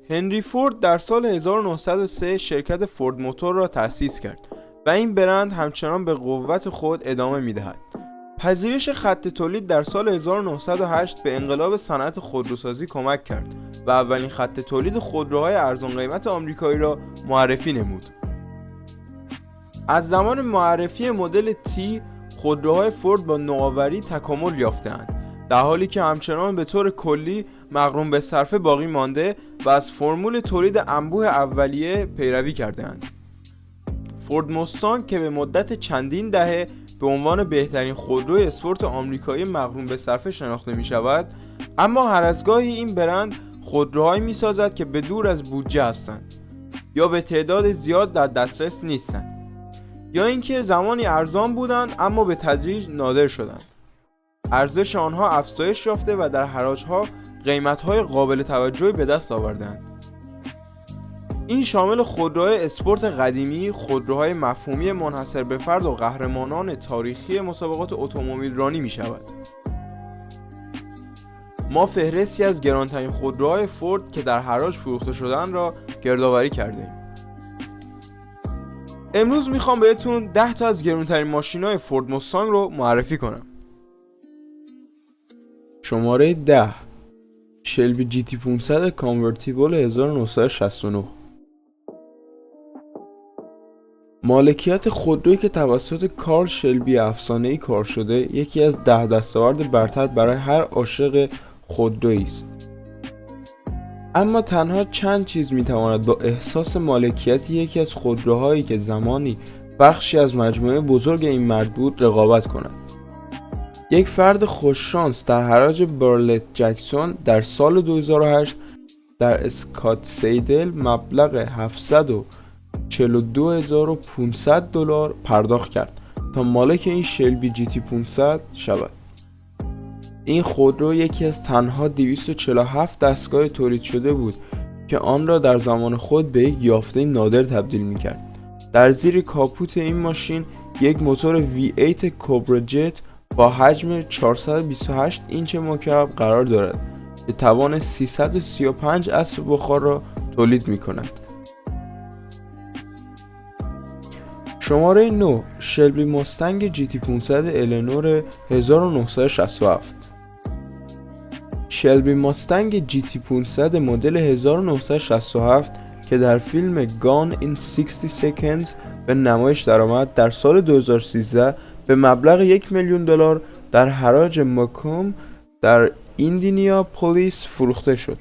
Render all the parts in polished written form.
هنری فورد در سال 1903 شرکت فورد موتور را تأسیس کرد و این برند همچنان به قوت خود ادامه می‌دهد. پذیرش خط تولید در سال 1908 به انقلاب صنعت خودروسازی کمک کرد و اولین خط تولید خودروهای ارزان قیمت آمریکایی را معرفی نمود. از زمان معرفی مدل تی، خودروهای فورد با نوآوری تکامل یافته‌اند، در حالی که همچنان به طور کلی مغروم به صرفه باقی مانده و از فرمول تولید انبوه اولیه پیروی کرده‌اند. فورد مستانگ که به مدت چندین دهه به عنوان بهترین خودروی اسپورت آمریکایی مغروم به صرفه شناخته می شود، اما هر از گاهی این برند خودروهایی می سازد که به دور از بودجه هستند، یا به تعداد زیاد در دسترس نیستند، یا اینکه زمانی ارزان بودند اما به تدریج نادر شدند. ارزش آنها افزایش یافته و در حراج‌ها قیمت‌های قابل توجهی به دست آوردند. این شامل خودروهای اسپورت قدیمی، خودروهای مفهومی منحصر به فرد و قهرمانان تاریخی مسابقات اتومبیل رانی می شود. ما فهرستی از گرانترین خودروهای فورد که در حراج فروخته شدن را گردآوری کردیم. امروز میخوام بهتون 10 تا از گرانترین ماشین‌های فورد مستانگ رو معرفی کنم. شماره 10: شلبی جی تی 500 کانورتیبل 1969. مالکیت خودرویی که توسط کارل شلبی افسانه‌ای کار شده، یکی از 10 دستاورد برتر برای هر عاشق خودرویی است. اما تنها چند چیز میتواند با احساس مالکیت یکی از خودروهایی که زمانی بخشی از مجموعه بزرگ این مرد بود رقابت کند. یک فرد خوششانس در حراج بارلت جکسون در سال 2008 در اسکاتسیدل مبلغ $742,500 پرداخت کرد تا مالک این شلبی جی تی 500 شود. این خودرو یکی از تنها 247 دستگاه تولید شده بود که آن را در زمان خود به یک یافته نادر تبدیل می‌کرد. در زیر کاپوت این ماشین یک موتور V8 کوبرا جت با حجم 428 اینچ مکعب قرار دارد که توان 335 اسب بخار را تولید می‌کند. شماره 9: شلبی مستنگ جی تی 500 الینور 1967. شلبی مستنگ جی تی 500 مدل 1967 که در فیلم Gone in 60 Seconds به نمایش درآمد، در سال 2013 به مبلغ $1,000,000 در حراج مکوم در ایندیاناپولیس فروخته شد.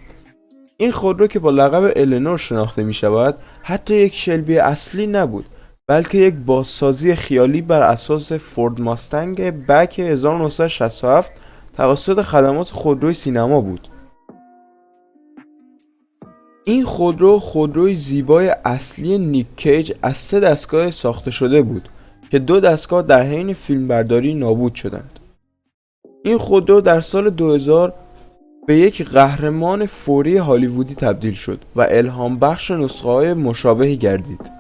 این خودرو که با لقب الینور شناخته می شود، حتی یک شلبی اصلی نبود، بلکه یک بازسازی خیالی بر اساس فورد ماستنگ بک 1967 توسط خدمات خودروی سینما بود. این خودروی زیبای اصلی نیک کیج از 3 دستگاه ساخته شده بود که 2 دستگاه در حین فیلمبرداری نابود شدند. این خودرو در سال 2000 به یک قهرمان فوری هالیوودی تبدیل شد و الهام بخش نسخه‌های مشابهی گردید.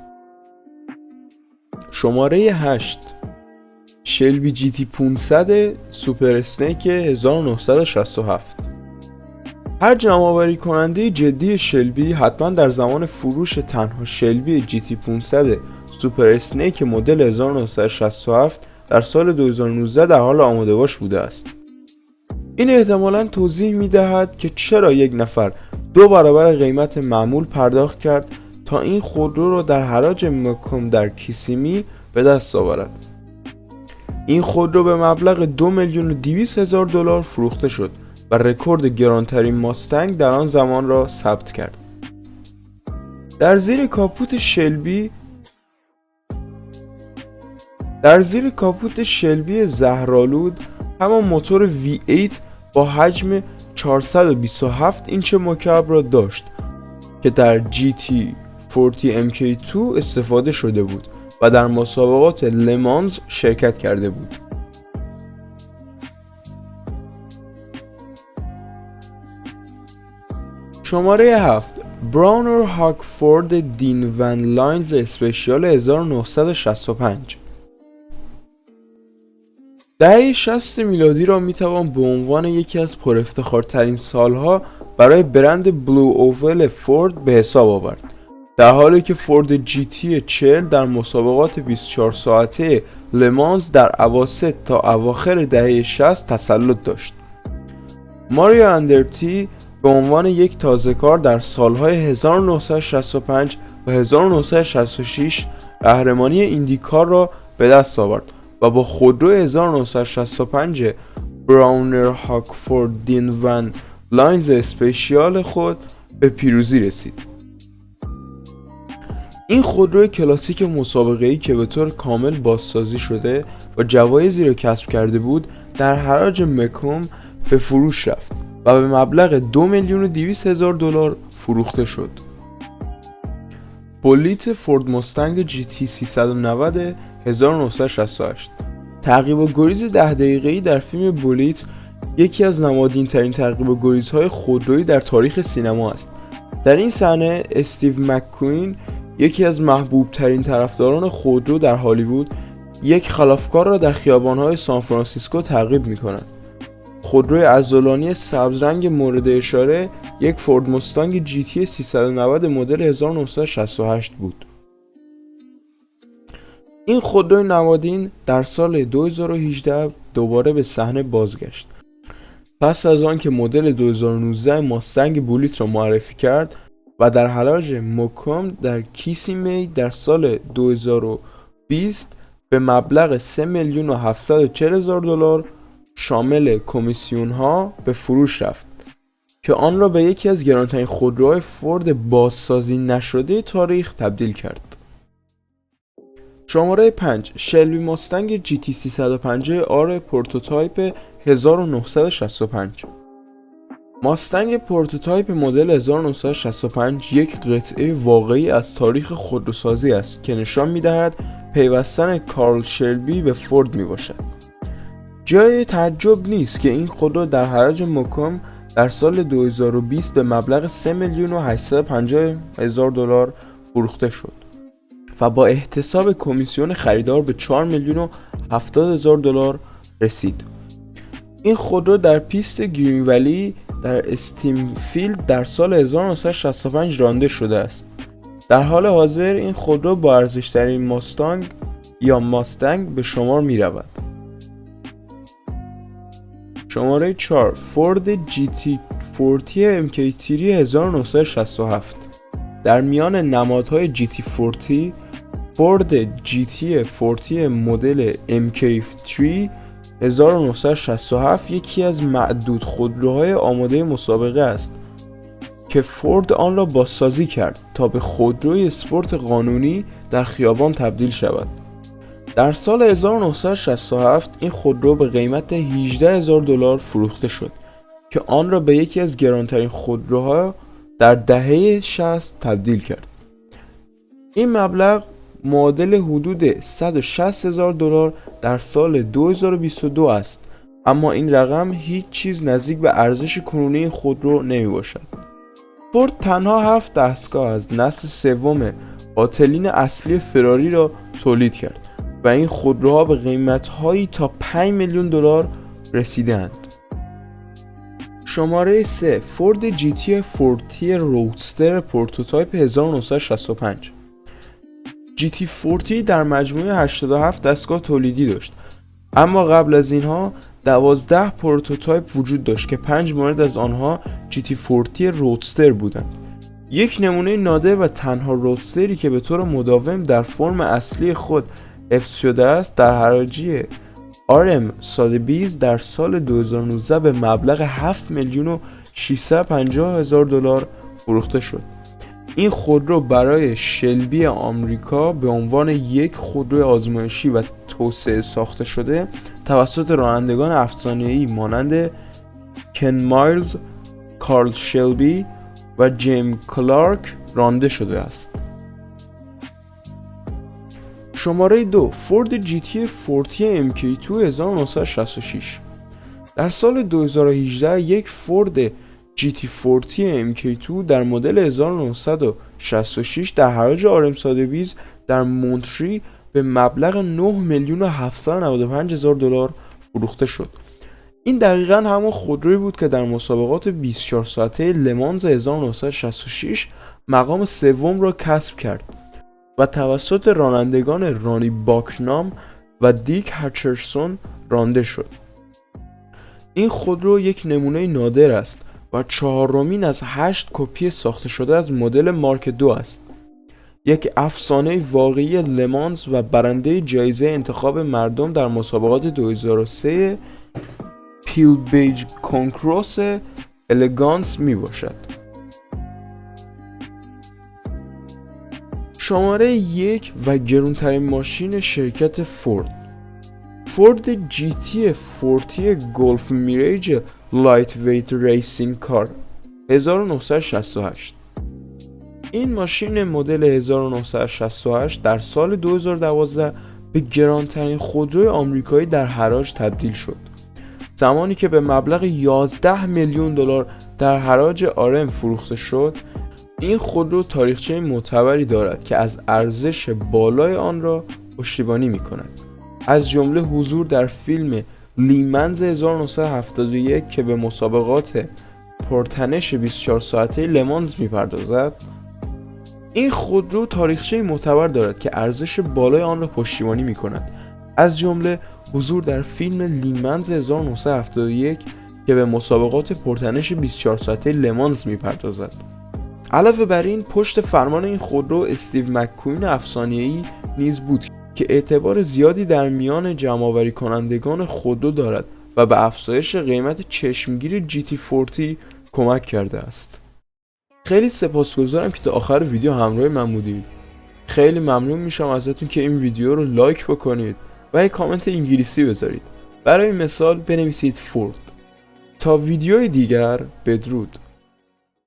شماره 8: شلبی جی تی 500 سوپر اسنیک 1967. هر جمع‌آوری کننده جدی شلبی حتما در زمان فروش تنها شلبی جی تی 500 سوپر اسنیک مدل 1967 در سال 2019 در حال آماده باش بوده است. این احتمالاً توضیح می‌دهد که چرا یک نفر 2 برابر قیمت معمول پرداخت کرد تا این خودرو را در حراج مکوم در کیسیمی به دست آورد. این خودرو به مبلغ $2,200,000 فروخته شد و رکورد گرانترین ماستنگ در آن زمان را ثبت کرد. در زیر کاپوت شلبی زهرآلود همان موتور V8 با حجم 427 اینچ مکعب را داشت که در GT40 MK2 استفاده شده بود و در مسابقات لمانز شرکت کرده بود. شماره 7: براونر هاکفورد دین ون لاینز اسپشیال 1965. دهه 60 میلادی را میتوان به عنوان یکی از پرافتخارترین سالها برای برند بلو اوول فورد به حساب آورد، در حالی که فورد جی تی 40 در مسابقات 24 ساعته لمانز در اواسط تا اواخر دهه 60 تسلط داشت. ماریو اندرتی به عنوان یک تازه‌کار در سالهای 1965 و 1966 قهرمانی ایندیکار را به دست آورد و با خودرو 1965 براونر هاکفورد دین ون لاینز اسپشیال خود به پیروزی رسید. این خودرو کلاسیک مسابقه‌ای که به طور کامل بازسازی شده و جوایزی را کسب کرده بود، در حراج مکوم به فروش رفت و به مبلغ $2,200,000 فروخته شد. بولیت فورد مستنگ جی تی 390 1968. تعقیب و گریز 10 دقیقه‌ای در فیلم بولیت یکی از نمادین‌ترین تعقیب و گریزهای خودرویی در تاریخ سینما است. در این صحنه استیو مک‌کوین، یکی از محبوب‌ترین طرفداران خودرو در هالیوود، یک خلافکار را در خیابان‌های سانفرانسیسکو تعقیب می‌کند. خودروی عضلانی سبز رنگ مورد اشاره یک فورد مستنگ جی تی 390 مدل 1968 بود. این خودروی نمادین در سال 2018 دوباره به صحنه بازگشت. پس از آن که مدل 2019 ماستنگ بولیت را معرفی کرد و در حراج مکوم در کیسیمی در سال 2020 به مبلغ $3,740,000 شامل کمیسیون ها به فروش رفت که آن را به یکی از گرانترین خودروهای فورد بازسازی نشده تاریخ تبدیل کرد. شماره 5 شلبی ماستنگ جی تی 350 آر پروتوتایپ 1965. ماستنگ پروتوتایپ مدل 1965 یک قطعه واقعی از تاریخ خودروسازی است که نشان می‌دهد پیوستن کارل شلبی به فورد میباشد. جای تعجب نیست که این خودرو در حراج مکوم در سال 2020 به مبلغ $3,850,000 فروخته شد و با احتساب کمیسیون خریدار به $4,070,000 رسید. این خودرو در پیست گرین ولی در استیمفیلد در سال 1965 رانده شده است. در حال حاضر این خودرو با ارزش‌ترین ماستنگ به شمار می رود. شماره 4 فورد جی تی 40 MK3 1967. در میان نمادهای جی تی 40 فورد جی تی 40 مدل MK3 1967 یکی از معدود خودروهای آماده مسابقه است که فورد آن را بازسازی کرد تا به خودروی اسپورت قانونی در خیابان تبدیل شود. در سال 1967 این خودرو به قیمت $18,000 فروخته شد که آن را به یکی از گرانترین خودروها در دهه 60 تبدیل کرد. این مبلغ معادل حدود $160,000 در سال 2022 است، اما این رقم هیچ چیز نزدیک به ارزش کنونی خودرو نمی باشد. فورد تنها 7 دستگاه از نسل سوم قاتلین اصلی فراری را تولید کرد و این خودروها به قیمت‌هایی تا $5,000,000 رسیدند. شماره 3 فورد جی تی 40 رودستر پروتوتایپ 1965. جی تی 40 در مجموع 87 دستگاه تولیدی داشت، اما قبل از اینها 12 پروتوتایپ وجود داشت که 5 مورد از آنها جی تی 40 رودستر بودند. یک نمونه نادر و تنها رودستری که به طور مداوم در فرم اصلی خود حفظ شده است در حراجی RM 120 در سال 2019 به مبلغ $7,650,000 فروخته شد. این خودرو برای شلبی آمریکا به عنوان یک خودرو آزمایشی و توسعه ساخته شده توسط رانندگان افسانه‌ای مانند کن مایلز، کارل شلبی و جیم کلارک رانده شده است. شماره 2 فورد جی تی 40 MK2 1966. در سال 2018 یک فورد جی تی 40 MK2 در مدل 1966 در حراج RM 120 در مونتری به مبلغ $9,795,000 فروخته شد. این دقیقاً همون خودرویی بود که در مسابقات 24 ساعته لمانز 1966 مقام سوم را کسب کرد و توسط رانندگان رانی باکنام و دیک هچرسون رانده شد. این خودرو یک نمونه نادر است و چهارمین از 8 کپی ساخته شده از مدل مارک 2 است. یک افسانه واقعی لمانز و برنده جایزه انتخاب مردم در مسابقات 2003 پیلبیج کنکروس الگانس می باشد. شماره 1 و گرانترین ماشین شرکت فورد جی تی 40 گلف میریج لایت ویت ریسینگ کار 1968. این ماشین مدل 1968 در سال 2012 به گرانترین خودروی آمریکایی در حراج تبدیل شد، زمانی که به مبلغ 11 میلیون دلار در حراج آرم فروخته شد. این خودرو تاریخچه معتبری دارد که از ارزش بالای آن را پشتیبانی می‌کند، از جمله حضور در فیلم لیمنز 1971 که به مسابقات پرتنش 24 ساعته لمانز می‌پردازد. این خودرو تاریخچه معتبر دارد که ارزش بالای آن را پشتیبانی می‌کند، از جمله حضور در فیلم لیمنز 1971 که به مسابقات پرتنش 24 ساعته لمانز می‌پردازد. علاوه بر این، پشت فرمان این خودرو استیو مک‌کوین افسانه‌ای نیز بود که اعتبار زیادی در میان جمع‌آوری کنندگان خودرو دارد و به افزایش قیمت چشمگیر جی تی 40 کمک کرده است. خیلی سپاسگزارم که تا آخر ویدیو همراه من بودید. خیلی ممنون میشم ازتون که این ویدیو رو لایک بکنید و یک کامنت انگلیسی بذارید. برای مثال بنویسید فورد. تا ویدیوی دیگر، بدرود.